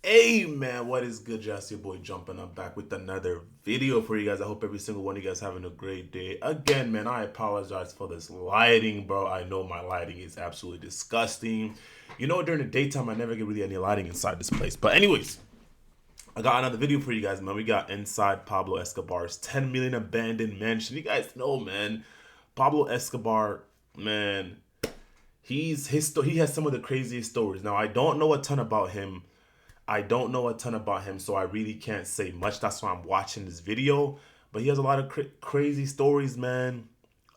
Hey man, what is good? Just your boy jumping up back with another video for you guys. I hope every single one of you guys having a great day. Again, man, I apologize for this lighting, bro. I know my lighting is absolutely disgusting. You know, during the daytime, I never get really any lighting inside this place. But anyways, I got another video for you guys, man. We got inside Pablo Escobar's 10 million abandoned mansion. You guys know, man, Pablo Escobar, man, he has some of the craziest stories. Now, I don't know a ton about him. So I really can't say much. That's why I'm watching this video. But he has a lot of crazy stories, man.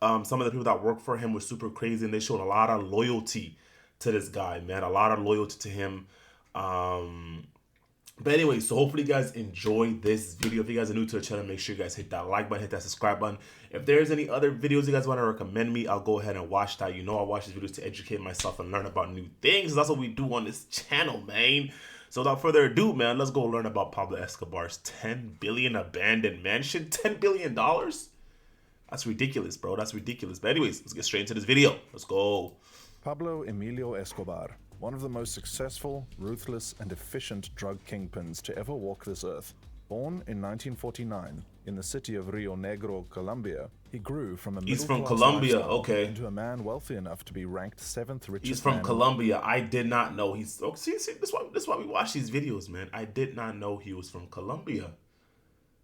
Some of the people that work for him were super crazy, and they showed a lot of loyalty to this guy, man. A lot of loyalty to him. But anyway, so hopefully you guys enjoy this video. If you guys are new to the channel, make sure you guys hit that like button, hit that subscribe button. If there's any other videos you guys want to recommend me, I'll go ahead and watch that. You know I watch these videos to educate myself and learn about new things. That's what we do on this channel, man. So without further ado, man, let's go learn about Pablo Escobar's 10 billion abandoned mansion. $10 billion? That's ridiculous, bro. That's ridiculous. But anyways, let's get straight into this video. Let's go. Pablo Emilio Escobar, one of the most successful, ruthless, and efficient drug kingpins to ever walk this earth. Born in 1949 in the city of Rio Negro, Colombia, he grew from a He's from middle-class Colombia, lifestyle okay. into a man wealthy enough to be ranked 7th richest He's from man. Colombia. I did not know he's. Oh, see, this is why we watch these videos, man. I did not know he was from Colombia.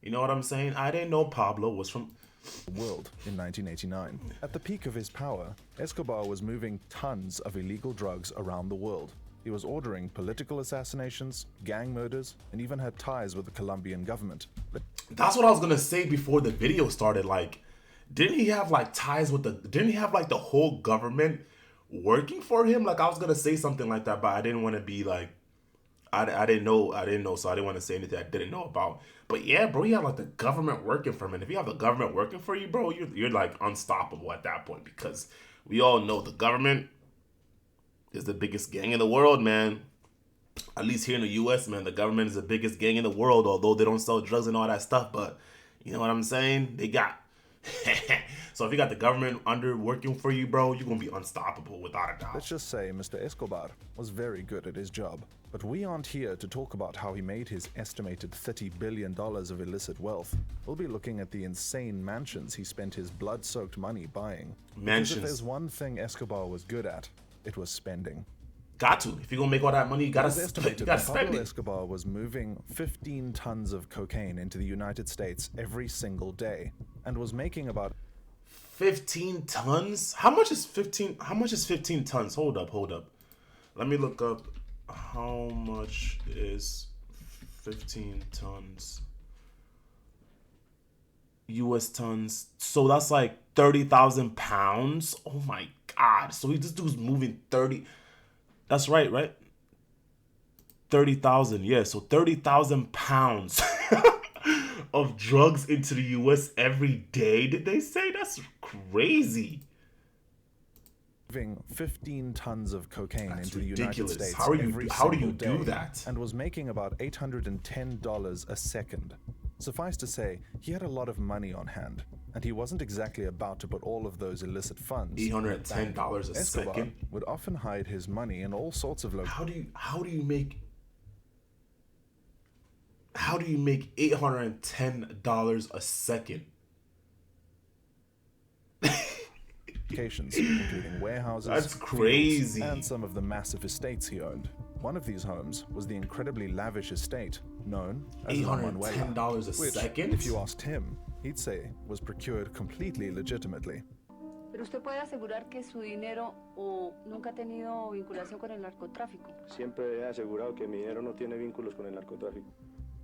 You know what I'm saying? I didn't know Pablo was from the world in 1989. At the peak of his power, Escobar was moving tons of illegal drugs around the world. He was ordering political assassinations, gang murders, and even had ties with the Colombian government. That's what I was gonna say before the video started. Like, didn't he have like ties with the? Didn't he have like the whole government working for him? Like, I was gonna say something like that, but I didn't want to be like, I didn't know, so I didn't want to say anything I didn't know about. But yeah, bro, you have like the government working for him, and if you have the government working for you, bro, you're like unstoppable at that point, because we all know the government is the biggest gang in the world, man. At least here in the U.S., man, the government is the biggest gang in the world, although they don't sell drugs and all that stuff. But you know what I'm saying? They got. So if you got the government under working for you, bro, you're going to be unstoppable without a doubt. Let's just say Mr. Escobar was very good at his job. But we aren't here to talk about how he made his estimated $30 billion of illicit wealth. We'll be looking at the insane mansions he spent his blood-soaked money buying. Mansions. Because if there's one thing Escobar was good at, it was spending. Got to. If you're going to make all that money, you got to spend Pablo it. Escobar was moving 15 tons of cocaine into the United States every single day and was making about 15 tons? How much is 15 tons? Hold up. Let me look up how much is 15 tons. US tons. So that's like 30,000 pounds. Oh my God. So this dude's moving 30. That's right? 30,000. Yeah, so 30,000 pounds of drugs into the US every day, did they say? That's crazy. moving 15 tons of cocaine into the United States How do you do day that? and was making about $810 a second. Suffice to say, he had a lot of money on hand, and he wasn't exactly about to put all of those illicit funds. $810 a Escobar second. would often hide his money in all sorts of locations. How do you make $810 a second? Including warehouses, That's crazy, and some of the massive estates he owned. One of these homes was the incredibly lavish estate known as La Manuela, $810 a which, second? if you asked him, he'd say was procured completely legitimately. Pero usted puede asegurar que su dinero nunca ha tenido vinculación con el narcotráfico. Siempre he asegurado que mi dinero no tiene vínculos con el narcotráfico.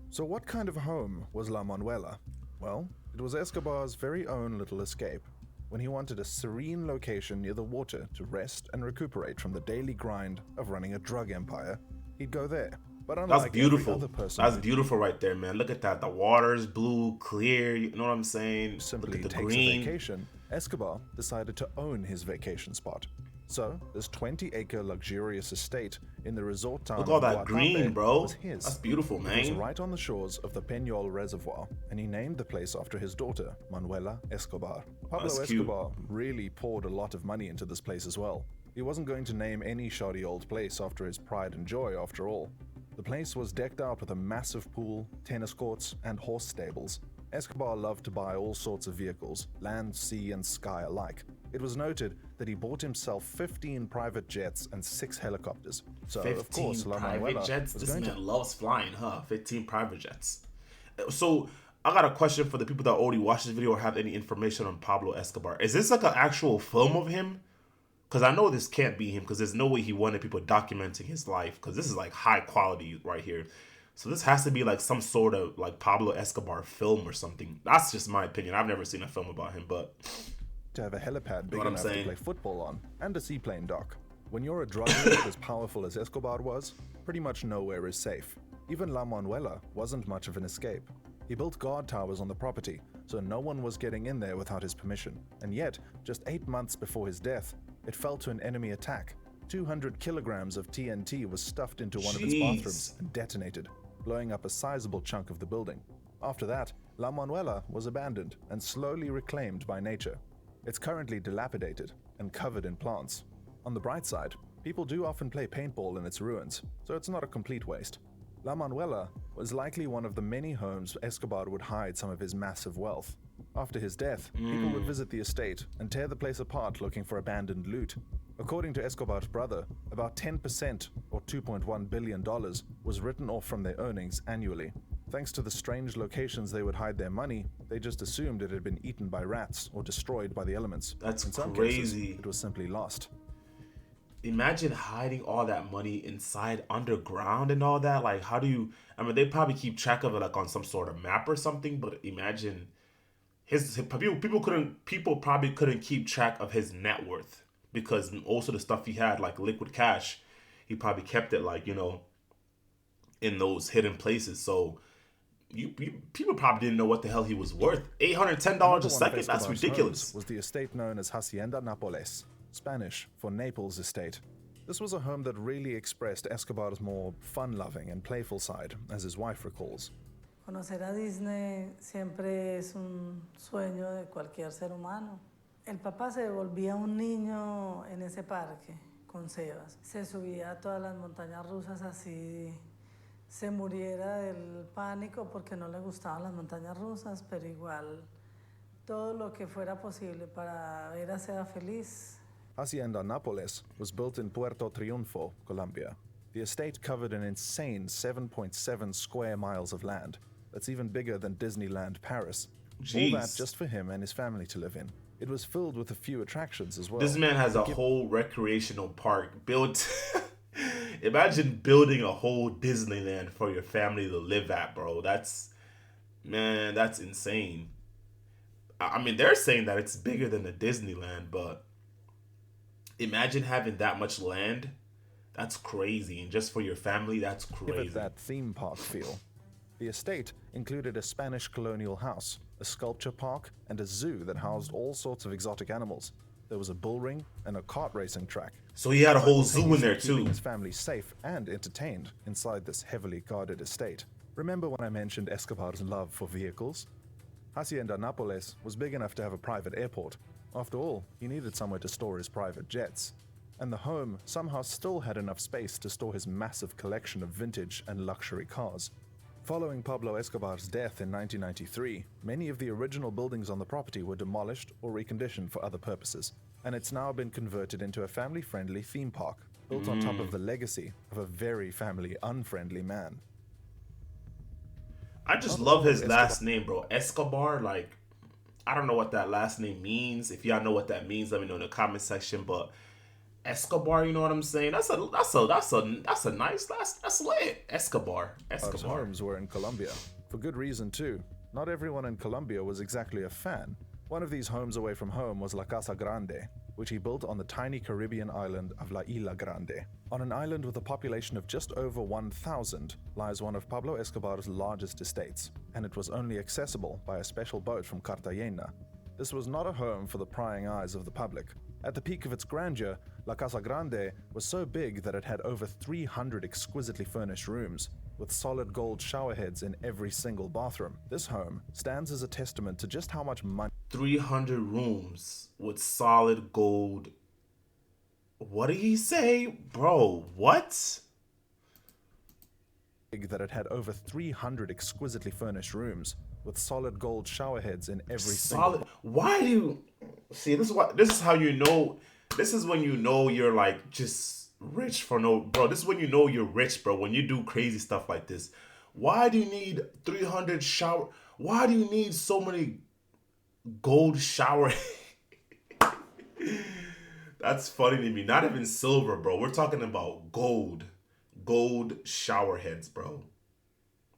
So what kind of home was La Manuela? Well, it was Escobar's very own little escape. When he wanted a serene location near the water to rest and recuperate from the daily grind of running a drug empire, he'd go there. But unlike That's beautiful. every other person, That's beautiful right there, man. Look at that. The water's blue, clear. You know what I'm saying? simply Look at the takes green. a vacation, Escobar decided to own his vacation spot. So, this 20-acre luxurious estate in the resort town Look at all of that Guatemala green, bro. was his. That's beautiful, It was man. right on the shores of the Peñol Reservoir, and he named the place after his daughter, Manuela Escobar. Pablo That's cute. Escobar really poured a lot of money into this place as well. He wasn't going to name any shoddy old place after his pride and joy, after all. The place was decked out with a massive pool, tennis courts, and horse stables. Escobar loved to buy all sorts of vehicles, land, sea, and sky alike. It was noted that he bought himself 15 private jets and 6 helicopters. So, 15 of course, La private Manuela jets? was This going man to... loves flying, huh? 15 private jets. So, I got a question for the people that already watched this video or have any information on Pablo Escobar. Is this like an actual film of him? Because I know this can't be him because there's no way he wanted people documenting his life because this is like high quality right here. So this has to be like some sort of like Pablo Escobar film or something. That's just my opinion. I've never seen a film about him, but to have a helipad big what I'm enough to saying. play football on, and a seaplane dock. When you're a drug lord as powerful as Escobar was, pretty much nowhere is safe. Even La Manuela wasn't much of an escape. He built guard towers on the property, so no one was getting in there without his permission. And yet, just 8 months before his death, it fell to an enemy attack. 200 kilograms of TNT was stuffed into one of its bathrooms and detonated, blowing up a sizable chunk of the building. After that, La Manuela was abandoned and slowly reclaimed by nature. It's currently dilapidated and covered in plants. On the bright side, people do often play paintball in its ruins, so it's not a complete waste. La Manuela was likely one of the many homes Escobar would hide some of his massive wealth. After his death, people would visit the estate and tear the place apart looking for abandoned loot. According to Escobar's brother, about 10% or $2.1 billion was written off from their earnings annually. Thanks to the strange locations they would hide their money, they just assumed it had been eaten by rats or destroyed by the elements. That's In some crazy. cases, it was simply lost. Imagine hiding all that money inside underground and all that. Like, how do you? I mean, they probably keep track of it like on some sort of map or something. But imagine people probably couldn't keep track of his net worth because most of the stuff he had, like liquid cash, he probably kept it like in those hidden places. So people probably didn't know what the hell he was worth. $810 a second. That's ridiculous. Was the estate known as Hacienda Nápoles, Spanish for Naples Estate. This was a home that really expressed Escobar's more fun-loving and playful side, as his wife recalls. Conocer a Disney siempre es un sueño de cualquier ser humano. El papá se volvía un niño en ese parque con Sebas. Se subía a todas las montañas rusas así se muriera del pánico porque no le gustaban las montañas rusas, pero igual todo lo que fuera posible para ver a Sebas feliz. Hacienda Nápoles was built in Puerto Triunfo, Colombia. The estate covered an insane 7.7 square miles of land. That's even bigger than Disneyland Paris. Jeez. All that just for him and his family to live in. It was filled with a few attractions as well. This man has a whole recreational park built. Imagine building a whole Disneyland for your family to live at, bro. That's insane. I mean, they're saying that it's bigger than the Disneyland, but imagine having that much land. That's crazy. And just for your family, that's crazy. Give it that theme park feel. The estate included a Spanish colonial house, a sculpture park, and a zoo that housed all sorts of exotic animals. There was a bull ring and a kart racing track. So he had a whole zoo in there too. Keeping his family safe and entertained inside this heavily guarded estate. Remember when I mentioned Escobar's love for vehicles? Hacienda Nápoles was big enough to have a private airport. After all, he needed somewhere to store his private jets. And the home somehow still had enough space to store his massive collection of vintage and luxury cars. Following Pablo Escobar's death in 1993, many of the original buildings on the property were demolished or reconditioned for other purposes, and it's now been converted into a family-friendly theme park, built on top of the legacy of a very family-unfriendly man. I just love his last name, bro. Escobar, like, I don't know what that last name means. If y'all know what that means, let me know in the comment section, but Escobar, you know what I'm saying? That's a nice that's lit. Escobar. His homes were in Colombia. For good reason too. Not everyone in Colombia was exactly a fan. One of these homes away from home was La Casa Grande, which he built on the tiny Caribbean island of La Isla Grande. On an island with a population of just over 1,000 lies one of Pablo Escobar's largest estates, and it was only accessible by a special boat from Cartagena. This was not a home for the prying eyes of the public. At the peak of its grandeur, La Casa Grande was so big that it had over 300 exquisitely furnished rooms, with solid gold showerheads in every single bathroom. This home stands as a testament to just how much money... 300 rooms with solid gold... What did he say? Bro, what? big that it had over 300 exquisitely furnished rooms, with solid gold shower heads in every Solid. single. Why do you see this? Is what this is how you know. This is when you know you're like just rich for no, bro. This is when you know you're rich, bro. When you do crazy stuff like this. Why do you need 300 shower? Why do you need so many gold shower? That's funny to me. Not even silver, bro. We're talking about gold. Gold shower heads, bro.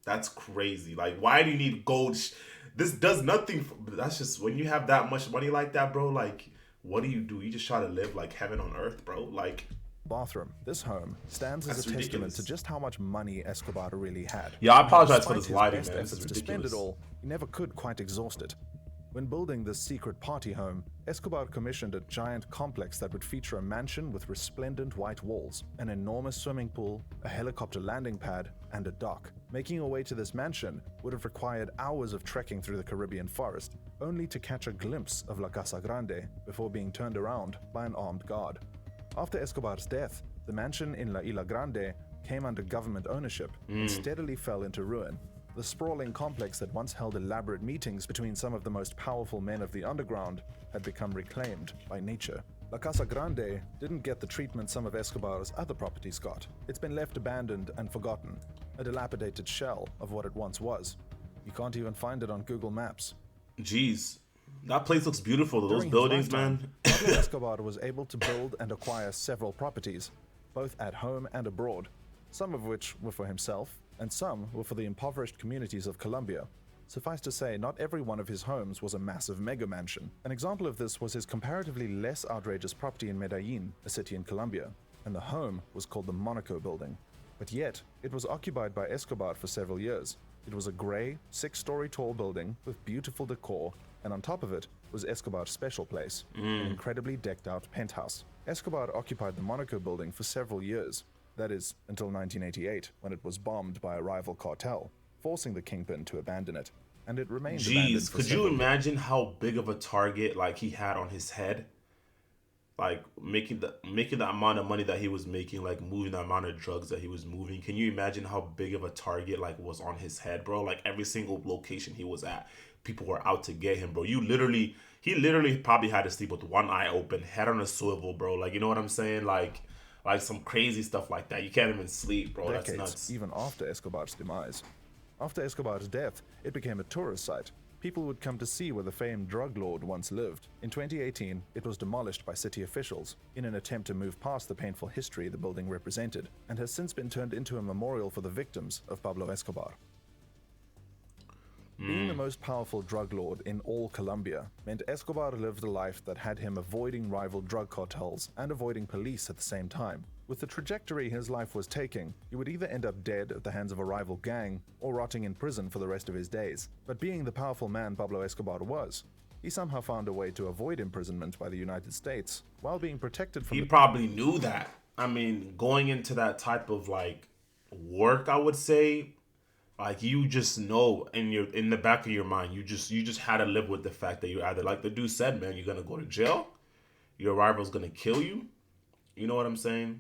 That's crazy. Like, why do you need gold? This does nothing. That's just when you have that much money like that, bro. Like, what do? You just try to live like heaven on earth, bro. Like, Bathroom. This home stands as a testament ridiculous. to just how much money Escobar really had. Yeah, I apologize for Despite this his lighting, best man. This efforts is to spend it ridiculous. all, he never could quite exhaust it. When building this secret party home, Escobar commissioned a giant complex that would feature a mansion with resplendent white walls, an enormous swimming pool, a helicopter landing pad, and a dock. Making your way to this mansion would have required hours of trekking through the Caribbean forest, only to catch a glimpse of La Casa Grande before being turned around by an armed guard. After Escobar's death, the mansion in La Isla Grande came under government ownership and steadily fell into ruin. The sprawling complex that once held elaborate meetings between some of the most powerful men of the underground had become reclaimed by nature. La Casa Grande didn't get the treatment some of Escobar's other properties got. It's been left abandoned and forgotten, a dilapidated shell of what it once was. You can't even find it on Google Maps. Jeez, that place looks beautiful. Those During his buildings, lifetime, man. Pablo Escobar was able to build and acquire several properties, both at home and abroad, some of which were for himself, and some were for the impoverished communities of Colombia. Suffice to say, not every one of his homes was a massive mega mansion. An example of this was his comparatively less outrageous property in Medellin, a city in Colombia, and the home was called the Monaco Building. But yet, it was occupied by Escobar for several years. It was a grey, 6-story tall building with beautiful decor, and on top of it was Escobar's special place, an incredibly decked out penthouse. Escobar occupied the Monaco Building for several years, that is, until 1988, when it was bombed by a rival cartel, forcing the kingpin to abandon it, and it remained abandoned Jeez, for could you several years. imagine how big of a target like he had on his head? Like making the amount of money that he was making, like moving the amount of drugs that he was moving. Can you imagine how big of a target like was on his head, bro? Like every single location he was at, people were out to get him, bro. He literally probably had to sleep with one eye open, head on a swivel, bro. Like, you know what I'm saying? Like some crazy stuff like that. You can't even sleep, bro. That's Decades, nuts. even after Escobar's demise. After Escobar's death, it became a tourist site. People would come to see where the famed drug lord once lived. In 2018, it was demolished by city officials in an attempt to move past the painful history the building represented, and has since been turned into a memorial for the victims of Pablo Escobar. Being the most powerful drug lord in all Colombia meant Escobar lived a life that had him avoiding rival drug cartels and avoiding police at the same time. With the trajectory his life was taking, he would either end up dead at the hands of a rival gang or rotting in prison for the rest of his days. But being the powerful man Pablo Escobar was, he somehow found a way to avoid imprisonment by the United States while being protected from He the probably knew that. I mean, going into that type of like work, I would say, like you just know in the back of your mind, you just had to live with the fact that you either, like the dude said, man, you're gonna go to jail, your rival's gonna kill you. You know what I'm saying?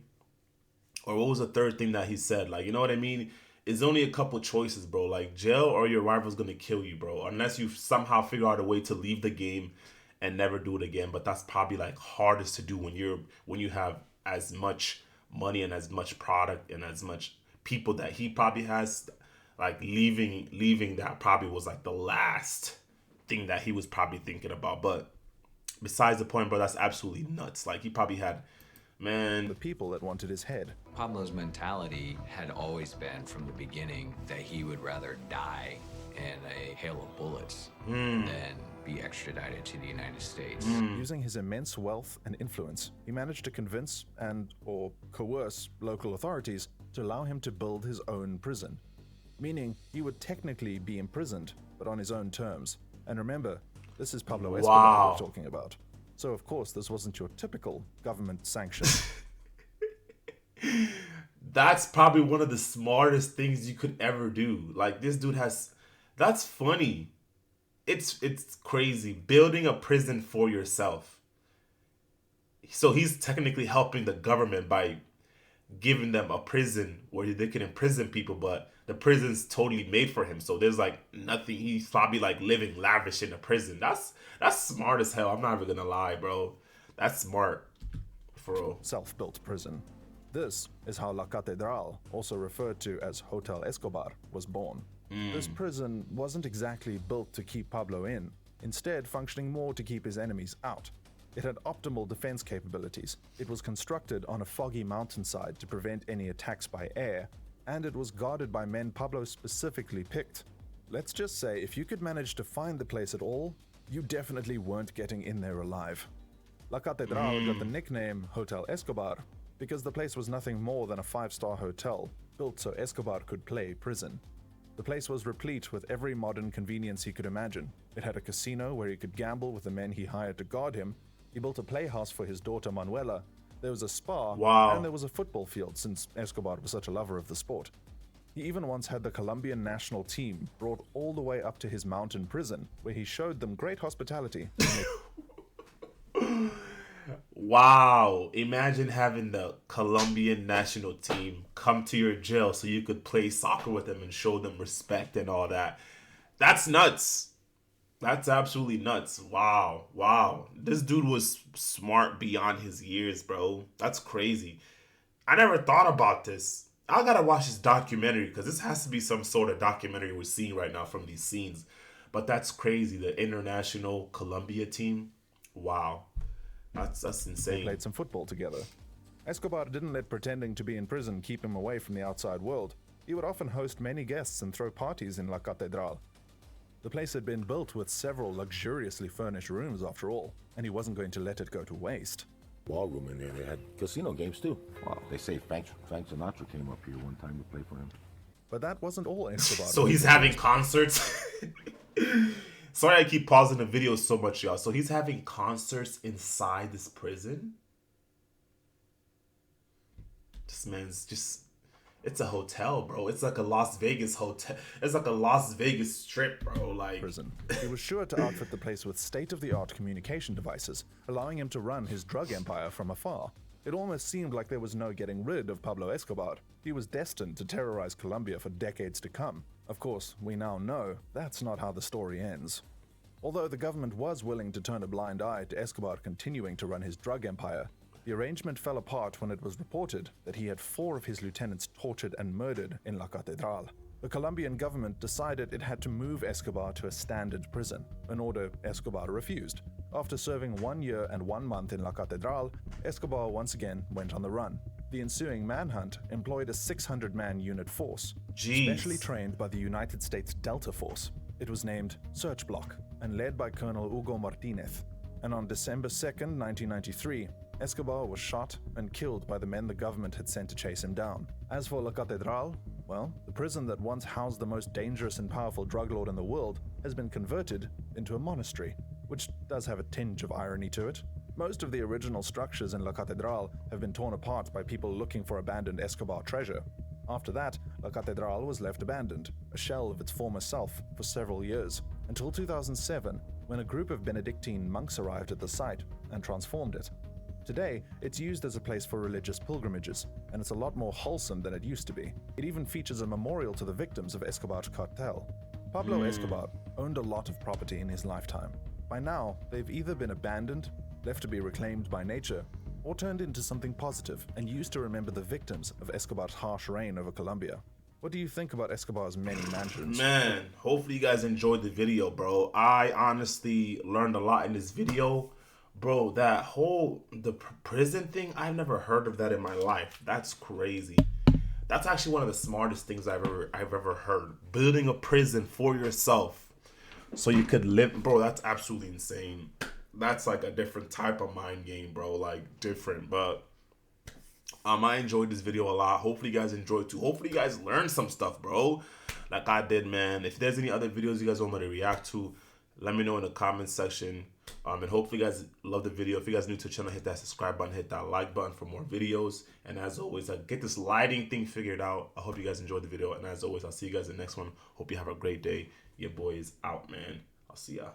Or what was the third thing that he said? Like, you know what I mean? It's only a couple choices, bro. Like jail or your rival's gonna kill you, bro. Unless you somehow figure out a way to leave the game and never do it again. But that's probably like hardest to do when you have as much money and as much product and as much people that he probably has. Like leaving that probably was like the last thing that he was probably thinking about. But besides the point, bro, that's absolutely nuts. Like he probably had, man. people that wanted his head. Pablo's mentality had always been from the beginning that he would rather die in a hail of bullets than be extradited to the United States. Using his immense wealth and influence, he managed to convince or coerce local authorities to allow him to build his own prison. Meaning, he would technically be imprisoned, but on his own terms. And remember, this is Pablo Escobar we're talking about. So of course, this wasn't your typical government sanction. That's probably one of the smartest things you could ever do. Like this dude that's funny. It's crazy. Building a prison for yourself. So he's technically helping the government by giving them a prison where they can imprison people, but the prison's totally made for him. So there's like nothing. He's probably like living lavish in a prison. That's smart as hell. I'm not even gonna lie, bro. That's smart, for real. Self-built prison. This is how La Catedral, also referred to as Hotel Escobar, was born. This prison wasn't exactly built to keep Pablo in, instead functioning more to keep his enemies out. It had optimal defense capabilities. It was constructed on a foggy mountainside to prevent any attacks by air, and it was guarded by men Pablo specifically picked. Let's just say if you could manage to find the place at all, you definitely weren't getting in there alive. La Catedral got the nickname Hotel Escobar because the place was nothing more than a 5-star hotel built so Escobar could play prison. The place was replete with every modern convenience he could imagine. It had a casino where he could gamble with the men he hired to guard him. He built a playhouse for his daughter Manuela. There was a spa, and there was a football field since Escobar was such a lover of the sport. He even once had the Colombian national team brought all the way up to his mountain prison, where he showed them great hospitality. Wow, imagine having the Colombian national team come to your jail so you could play soccer with them and show them respect and all that. That's nuts. That's absolutely nuts. Wow. This dude was smart beyond his years, bro. That's crazy. I never thought about this. I gotta watch this documentary because this has to be some sort of documentary we're seeing right now from these scenes. But that's crazy. The international Colombia team. Wow. That's insane. They played some football together. Escobar didn't let pretending to be in prison keep him away from the outside world. He would often host many guests and throw parties in La Catedral. The place had been built with several luxuriously furnished rooms after all, and he wasn't going to let it go to waste. Ballroom in there. They had casino games too. Wow. They say Frank Sinatra came up here one time to play for him. But that wasn't all Escobar. So he's having concerts? Sorry I keep pausing the video so much, y'all. So he's having concerts inside this prison? This man's just... It's a hotel, bro. It's like a Las Vegas hotel. It's like a Las Vegas strip, bro. Like prison. He was sure to outfit the place with state-of-the-art communication devices, allowing him to run his drug empire from afar. It almost seemed like there was no getting rid of Pablo Escobar. He was destined to terrorize Colombia for decades to come. Of course, we now know that's not how the story ends. Although the government was willing to turn a blind eye to Escobar continuing to run his drug empire, the arrangement fell apart when it was reported that he had 4 of his lieutenants tortured and murdered in La Catedral. The Colombian government decided it had to move Escobar to a standard prison, an order Escobar refused. After serving 1 year and 1 month in La Catedral, Escobar once again went on the run. The ensuing manhunt employed a 600-man unit force, specially trained by the United States Delta Force. It was named Search Block and led by Colonel Hugo Martinez. And on December 2nd, 1993, Escobar was shot and killed by the men the government had sent to chase him down. As for La Catedral, well, the prison that once housed the most dangerous and powerful drug lord in the world has been converted into a monastery, which does have a tinge of irony to it. Most of the original structures in La Catedral have been torn apart by people looking for abandoned Escobar treasure. After that, La Catedral was left abandoned, a shell of its former self, for several years, until 2007, when a group of Benedictine monks arrived at the site and transformed it. Today, it's used as a place for religious pilgrimages, and it's a lot more wholesome than it used to be. It even features a memorial to the victims of Escobar's cartel. Pablo Escobar owned a lot of property in his lifetime. By now, they've either been abandoned, left to be reclaimed by nature, or turned into something positive and used to remember the victims of Escobar's harsh reign over Colombia. What do you think about Escobar's many mansions? Man, hopefully you guys enjoyed the video, bro. I honestly learned a lot in this video. Bro, that whole prison thing, I've never heard of that in my life. That's crazy. That's actually one of the smartest things I've ever heard. Building a prison for yourself so you could live. Bro, that's absolutely insane. That's like a different type of mind game, bro. Like different, but I enjoyed this video a lot. Hopefully you guys enjoyed too. Hopefully you guys learned some stuff, bro. Like I did, man. If there's any other videos you guys want me to react to, let me know in the comments section. And hopefully you guys love the video. If you guys are new to the channel, hit that subscribe button, hit that like button for more videos. And as always, get this lighting thing figured out. I hope you guys enjoyed the video. And as always, I'll see you guys in the next one. Hope you have a great day. Your boy is out, man. I'll see ya.